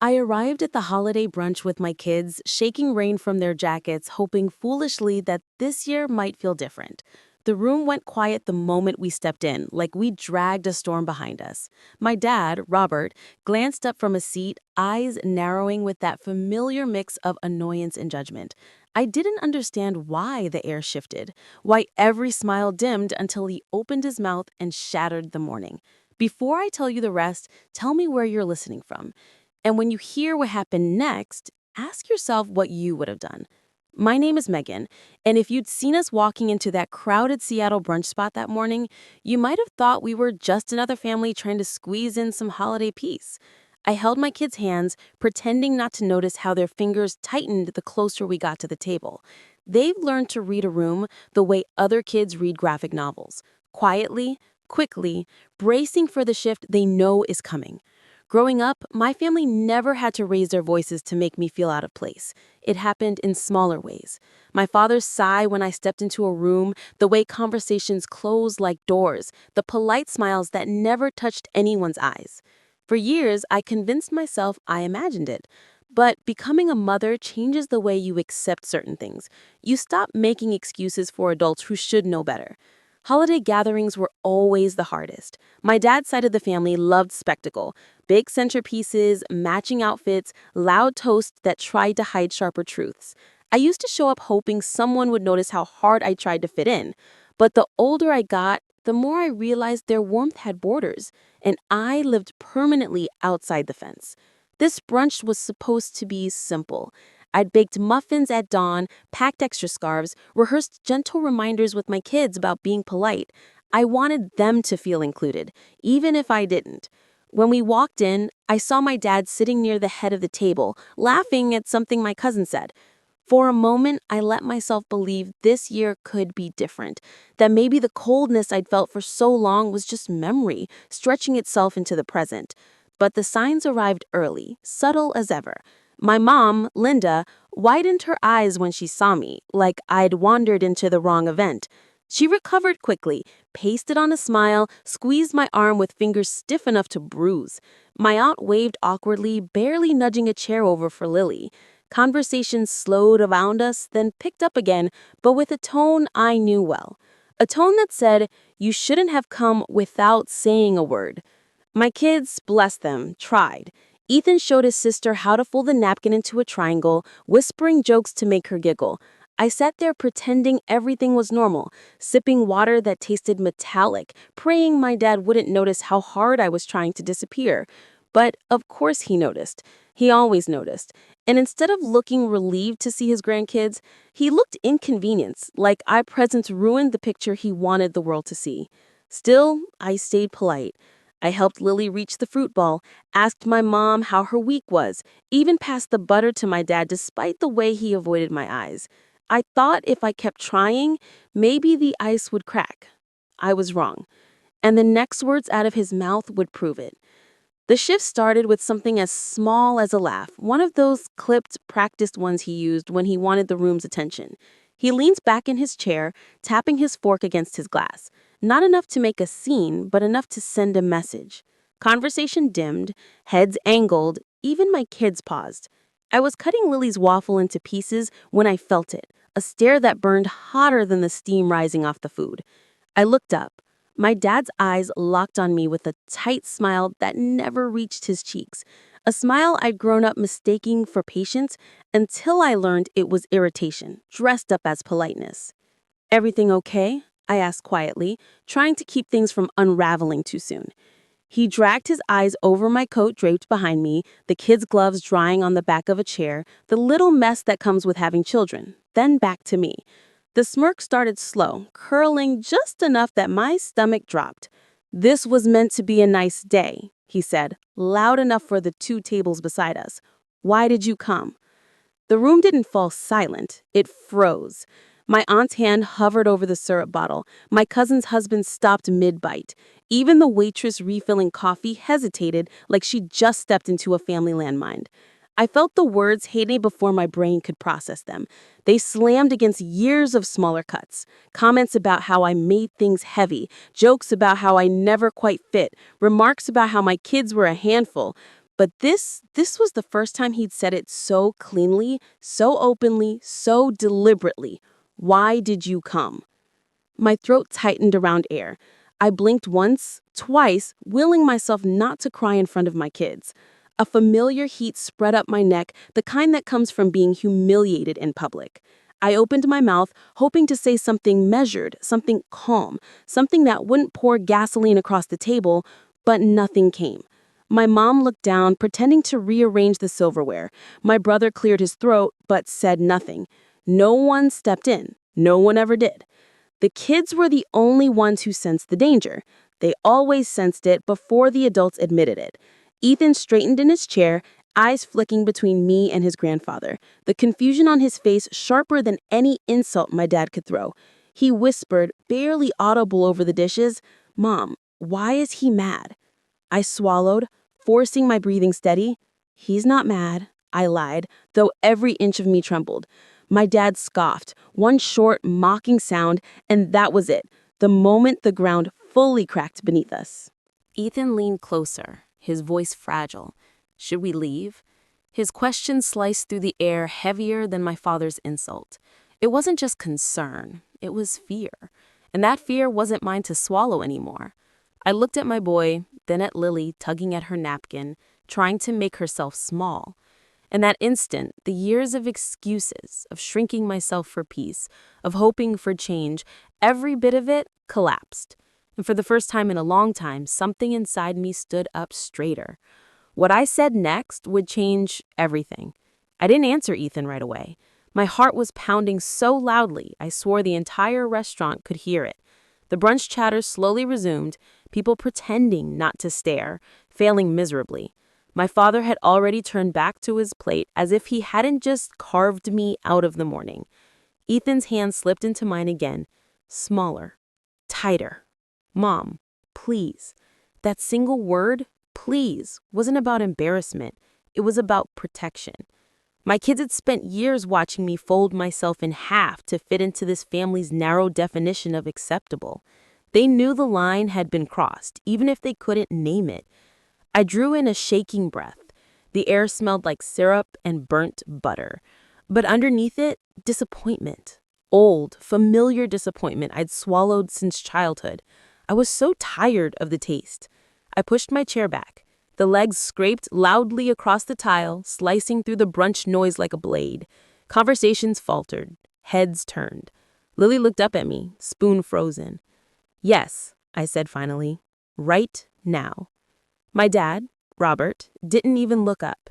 I arrived at the holiday brunch with my kids, shaking rain from their jackets, hoping foolishly that this year might feel different. The room went quiet the moment we stepped in, like we dragged a storm behind us. My dad, Robert, glanced up from a seat, eyes narrowing with that familiar mix of annoyance and judgment. I didn't understand why the air shifted, why every smile dimmed until he opened his mouth and shattered the morning. Before I tell you the rest, tell me where you're listening from. And when you hear what happened next, ask yourself what you would have done. My name is Megan, and if you'd seen us walking into that crowded Seattle brunch spot that morning, you might have thought we were just another family trying to squeeze in some holiday peace. I held my kids' hands, pretending not to notice how their fingers tightened the closer we got to the table. They've learned to read a room the way other kids read graphic novels, quietly, quickly, bracing for the shift they know is coming. Growing up, my family never had to raise their voices to make me feel out of place. It happened in smaller ways. My father's sigh when I stepped into a room, the way conversations closed like doors, the polite smiles that never touched anyone's eyes. For years, I convinced myself I imagined it. But becoming a mother changes the way you accept certain things. You stop making excuses for adults who should know better. Holiday gatherings were always the hardest. My dad's side of the family loved spectacle. Big centerpieces, matching outfits, loud toasts that tried to hide sharper truths. I used to show up hoping someone would notice how hard I tried to fit in. But the older I got, the more I realized their warmth had borders, and I lived permanently outside the fence. This brunch was supposed to be simple. I'd baked muffins at dawn, packed extra scarves, rehearsed gentle reminders with my kids about being polite. I wanted them to feel included, even if I didn't. When we walked in, I saw my dad sitting near the head of the table, laughing at something my cousin said. For a moment, I let myself believe this year could be different, that maybe the coldness I'd felt for so long was just memory, stretching itself into the present. But the signs arrived early, subtle as ever. My mom, Linda, widened her eyes when she saw me, like I'd wandered into the wrong event. She recovered quickly, pasted on a smile, squeezed my arm with fingers stiff enough to bruise. My aunt waved awkwardly, barely nudging a chair over for Lily. Conversation slowed around us, then picked up again, but with a tone I knew well. A tone that said, "You shouldn't have come without saying a word." My kids, bless them, tried. Ethan showed his sister how to fold the napkin into a triangle, whispering jokes to make her giggle. I sat there pretending everything was normal, sipping water that tasted metallic, praying my dad wouldn't notice how hard I was trying to disappear. But of course he noticed. He always noticed. And instead of looking relieved to see his grandkids, he looked inconvenienced, like I presence ruined the picture he wanted the world to see. Still, I stayed polite. I helped Lily reach the fruit bowl, asked my mom how her week was, even passed the butter to my dad despite the way he avoided my eyes. I thought if I kept trying, maybe the ice would crack. I was wrong. And the next words out of his mouth would prove it. The shift started with something as small as a laugh, one of those clipped, practiced ones he used when he wanted the room's attention. He leans back in his chair, tapping his fork against his glass. Not enough to make a scene, but enough to send a message. Conversation dimmed, heads angled, even my kids paused. I was cutting Lily's waffle into pieces when I felt it, a stare that burned hotter than the steam rising off the food. I looked up. My dad's eyes locked on me with a tight smile that never reached his cheeks. A smile I'd grown up mistaking for patience until I learned it was irritation, dressed up as politeness. "Everything okay?" I asked quietly, trying to keep things from unraveling too soon. He dragged his eyes over my coat draped behind me, the kids' gloves drying on the back of a chair, the little mess that comes with having children, then back to me. The smirk started slow, curling just enough that my stomach dropped. "This was meant to be a nice day," he said, loud enough for the two tables beside us. "Why did you come?" The room didn't fall silent, it froze. My aunt's hand hovered over the syrup bottle. My cousin's husband stopped mid-bite. Even the waitress refilling coffee hesitated like she'd just stepped into a family landmine. I felt the words hit me before my brain could process them. They slammed against years of smaller cuts. Comments about how I made things heavy, jokes about how I never quite fit, remarks about how my kids were a handful. But this was the first time he'd said it so cleanly, so openly, so deliberately. Why did you come? My throat tightened around air. I blinked once, twice, willing myself not to cry in front of my kids. A familiar heat spread up my neck, the kind that comes from being humiliated in public. I opened my mouth, hoping to say something measured, something calm, something that wouldn't pour gasoline across the table, but nothing came. My mom looked down, pretending to rearrange the silverware. My brother cleared his throat, but said nothing. No one stepped in. No one ever did. The kids were the only ones who sensed the danger. They always sensed it before the adults admitted it. Ethan straightened in his chair, eyes flicking between me and his grandfather, the confusion on his face sharper than any insult my dad could throw. He whispered, barely audible over the dishes, "Mom, why is he mad?" I swallowed, forcing my breathing steady. "He's not mad," I lied, though every inch of me trembled. My dad scoffed, one short, mocking sound, and that was it, the moment the ground fully cracked beneath us. Ethan leaned closer, his voice fragile. Should we leave? His question sliced through the air heavier than my father's insult. It wasn't just concern, it was fear. And that fear wasn't mine to swallow anymore. I looked at my boy, then at Lily tugging at her napkin, trying to make herself small. In that instant, the years of excuses, of shrinking myself for peace, of hoping for change, every bit of it collapsed. And for the first time in a long time, something inside me stood up straighter. What I said next would change everything. I didn't answer Ethan right away. My heart was pounding so loudly, I swore the entire restaurant could hear it. The brunch chatter slowly resumed, people pretending not to stare, failing miserably. My father had already turned back to his plate as if he hadn't just carved me out of the morning. Ethan's hand slipped into mine again, smaller, tighter. "Mom, please." That single word, please, wasn't about embarrassment. It was about protection. My kids had spent years watching me fold myself in half to fit into this family's narrow definition of acceptable. They knew the line had been crossed, even if they couldn't name it. I drew in a shaking breath. The air smelled like syrup and burnt butter. But underneath it, disappointment. Old, familiar disappointment I'd swallowed since childhood. I was so tired of the taste. I pushed my chair back. The legs scraped loudly across the tile, slicing through the brunch noise like a blade. Conversations faltered. Heads turned. Lily looked up at me, spoon frozen. "Yes," I said finally. "Right now." My dad, Robert, didn't even look up.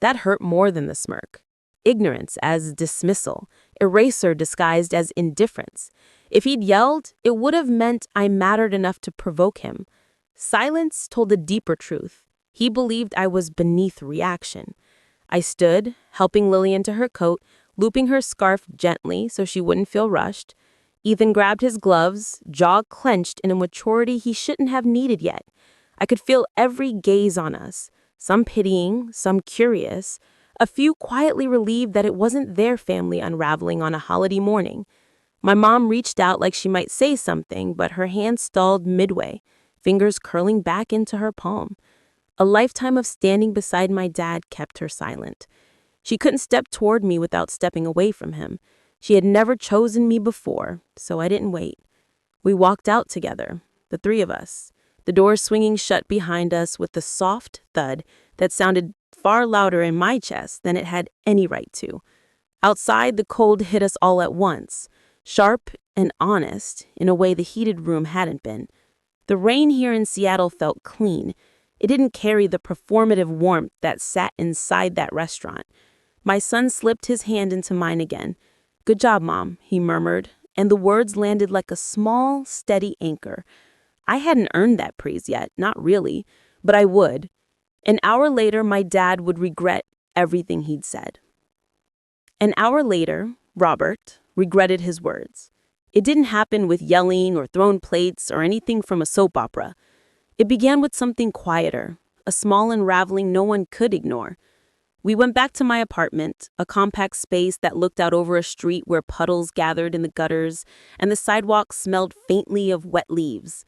That hurt more than the smirk. Ignorance as dismissal, eraser disguised as indifference. If he'd yelled, it would have meant I mattered enough to provoke him. Silence told a deeper truth. He believed I was beneath reaction. I stood, helping Lily into her coat, looping her scarf gently so she wouldn't feel rushed. Ethan grabbed his gloves, jaw clenched in a maturity he shouldn't have needed yet. I could feel every gaze on us, some pitying, some curious, a few quietly relieved that it wasn't their family unraveling on a holiday morning. My mom reached out like she might say something, but her hand stalled midway, fingers curling back into her palm. A lifetime of standing beside my dad kept her silent. She couldn't step toward me without stepping away from him. She had never chosen me before, so I didn't wait. We walked out together, the three of us, the door swinging shut behind us with the soft thud that sounded far louder in my chest than it had any right to. Outside, the cold hit us all at once, sharp and honest in a way the heated room hadn't been. The rain here in Seattle felt clean. It didn't carry the performative warmth that sat inside that restaurant. My son slipped his hand into mine again. "Good job, Mom," he murmured, and the words landed like a small, steady anchor. I hadn't earned that praise yet, not really, but I would. An hour later, my dad would regret everything he'd said. An hour later, Robert regretted his words. It didn't happen with yelling or thrown plates or anything from a soap opera. It began with something quieter, a small unraveling no one could ignore. We went back to my apartment, a compact space that looked out over a street where puddles gathered in the gutters and the sidewalk smelled faintly of wet leaves.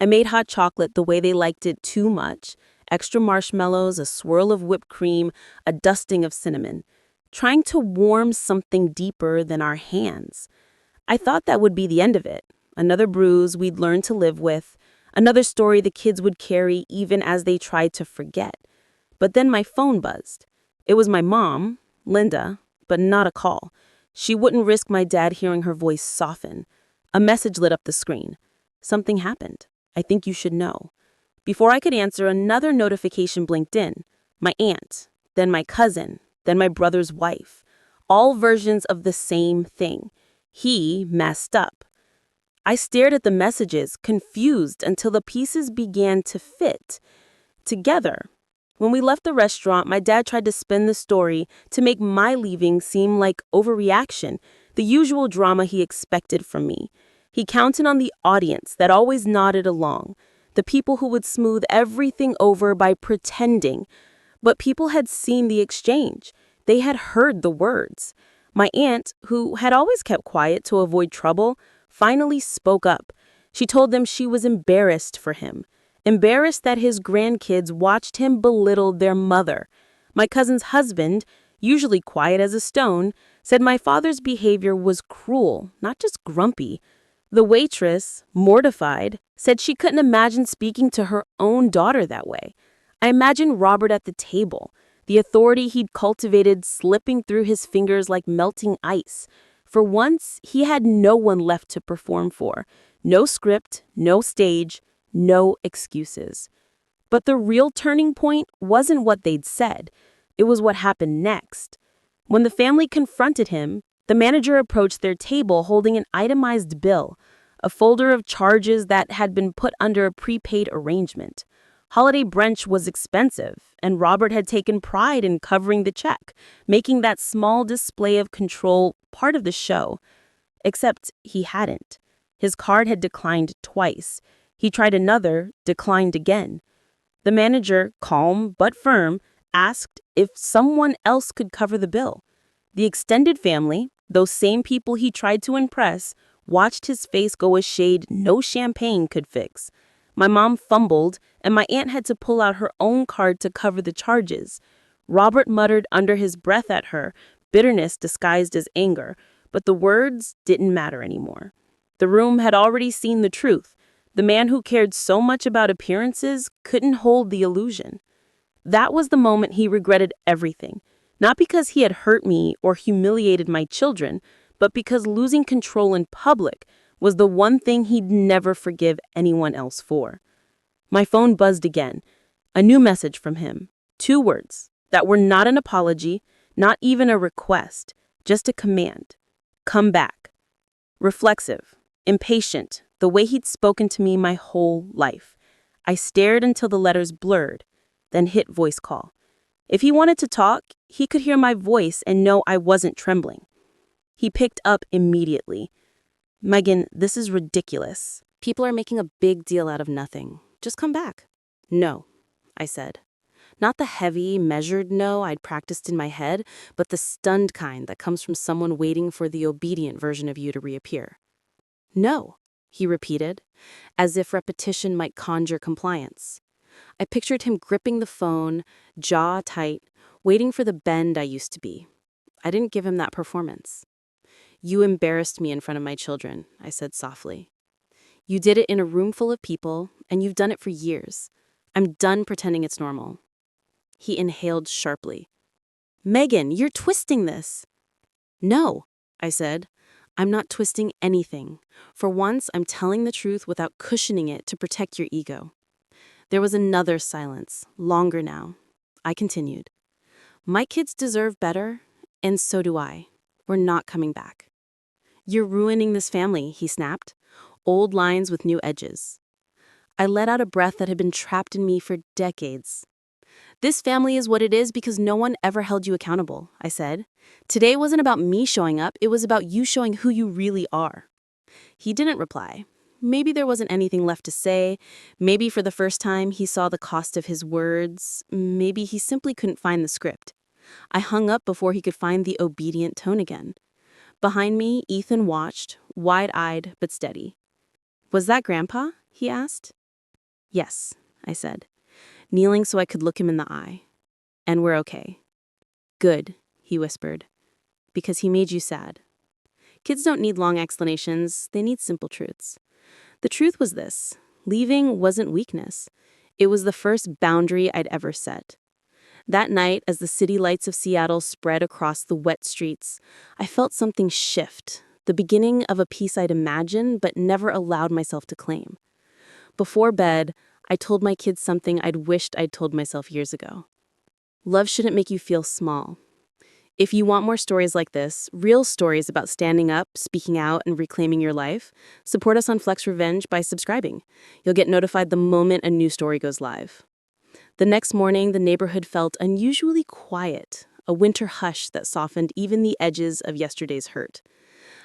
I made hot chocolate the way they liked it too much, extra marshmallows, a swirl of whipped cream, a dusting of cinnamon, trying to warm something deeper than our hands. I thought that would be the end of it. Another bruise we'd learn to live with, another story the kids would carry even as they tried to forget. But then my phone buzzed. It was my mom, Linda, but not a call. She wouldn't risk my dad hearing her voice soften. A message lit up the screen. Something happened. I think you should know. Before I could answer, another notification blinked in. My aunt, then my cousin, then my brother's wife. All versions of the same thing. He messed up. I stared at the messages, confused, until the pieces began to fit together. When we left the restaurant, my dad tried to spin the story to make my leaving seem like overreaction, the usual drama he expected from me. He counted on the audience that always nodded along, the people who would smooth everything over by pretending. But people had seen the exchange. They had heard the words. My aunt, who had always kept quiet to avoid trouble, finally spoke up. She told them she was embarrassed for him. Embarrassed that his grandkids watched him belittle their mother. My cousin's husband, usually quiet as a stone, said my father's behavior was cruel, not just grumpy. The waitress, mortified, said she couldn't imagine speaking to her own daughter that way. I imagined Robert at the table, the authority he'd cultivated slipping through his fingers like melting ice. For once, he had no one left to perform for. No script, no stage, no excuses. But the real turning point wasn't what they'd said. It was what happened next. When the family confronted him, the manager approached their table holding an itemized bill, a folder of charges that had been put under a prepaid arrangement. Holiday brunch was expensive, and Robert had taken pride in covering the check, making that small display of control part of the show. Except he hadn't. His card had declined twice. He tried another, declined again. The manager, calm but firm, asked if someone else could cover the bill. The extended family, those same people he tried to impress, watched his face go a shade no champagne could fix. My mom fumbled, and my aunt had to pull out her own card to cover the charges. Robert muttered under his breath at her, bitterness disguised as anger, but the words didn't matter anymore. The room had already seen the truth. The man who cared so much about appearances couldn't hold the illusion. That was the moment he regretted everything, not because he had hurt me or humiliated my children, but because losing control in public was the one thing he'd never forgive anyone else for. My phone buzzed again. A new message from him. 2 words that were not an apology, not even a request, just a command. Come back. Reflexive, impatient, the way he'd spoken to me my whole life. I stared until the letters blurred, then hit voice call. If he wanted to talk, he could hear my voice and know I wasn't trembling. He picked up immediately. Megan, this is ridiculous. People are making a big deal out of nothing. Just come back. No, I said. Not the heavy, measured no I'd practiced in my head, but the stunned kind that comes from someone waiting for the obedient version of you to reappear. No, he repeated, as if repetition might conjure compliance. I pictured him gripping the phone, jaw tight, waiting for the bend I used to be. I didn't give him that performance. You embarrassed me in front of my children, I said softly. You did it in a room full of people, and you've done it for years. I'm done pretending it's normal. He inhaled sharply. Megan, you're twisting this. No, I said. I'm not twisting anything. For once, I'm telling the truth without cushioning it to protect your ego. There was another silence, longer now. I continued. My kids deserve better, and so do I. We're not coming back. You're ruining this family, he snapped. Old lines with new edges. I let out a breath that had been trapped in me for decades. This family is what it is because no one ever held you accountable, I said. Today wasn't about me showing up, it was about you showing who you really are. He didn't reply. Maybe there wasn't anything left to say. Maybe for the first time he saw the cost of his words. Maybe he simply couldn't find the script. I hung up before he could find the obedient tone again. Behind me, Ethan watched, wide-eyed but steady. Was that Grandpa? He asked. Yes, I said. kneeling so I could look him in the eye. "And we're okay." "Good," he whispered, "because he made you sad." Kids don't need long explanations, they need simple truths. The truth was this: leaving wasn't weakness. It was the first boundary I'd ever set. That night, as the city lights of Seattle spread across the wet streets, I felt something shift, the beginning of a peace I'd imagined but never allowed myself to claim. Before bed, I told my kids something I'd wished I'd told myself years ago. Love shouldn't make you feel small. If you want more stories like this, real stories about standing up, speaking out, and reclaiming your life, support us on Flex Revenge by subscribing. You'll get notified the moment a new story goes live. The next morning, the neighborhood felt unusually quiet, a winter hush that softened even the edges of yesterday's hurt.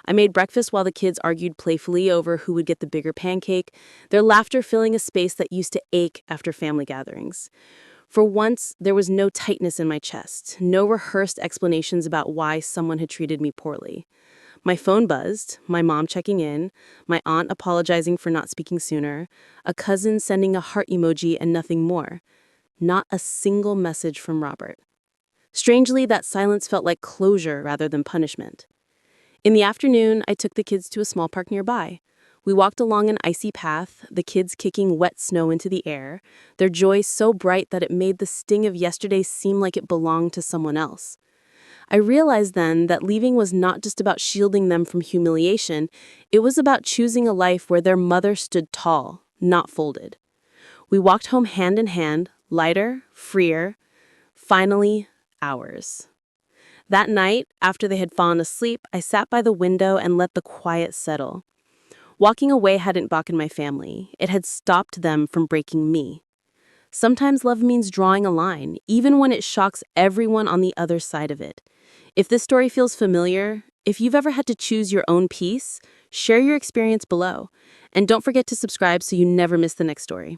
I made breakfast while the kids argued playfully over who would get the bigger pancake, their laughter filling a space that used to ache after family gatherings. For once, there was no tightness in my chest, no rehearsed explanations about why someone had treated me poorly. My phone buzzed, my mom checking in, my aunt apologizing for not speaking sooner, a cousin sending a heart emoji and nothing more. Not a single message from Robert. Strangely, that silence felt like closure rather than punishment. In the afternoon, I took the kids to a small park nearby. We walked along an icy path, the kids kicking wet snow into the air, their joy so bright that it made the sting of yesterday seem like it belonged to someone else. I realized then that leaving was not just about shielding them from humiliation, it was about choosing a life where their mother stood tall, not folded. We walked home hand in hand, lighter, freer, finally ours. That night, after they had fallen asleep, I sat by the window and let the quiet settle. Walking away hadn't broken my family. It had stopped them from breaking me. Sometimes love means drawing a line, even when it shocks everyone on the other side of it. If this story feels familiar, if you've ever had to choose your own peace, share your experience below. And don't forget to subscribe so you never miss the next story.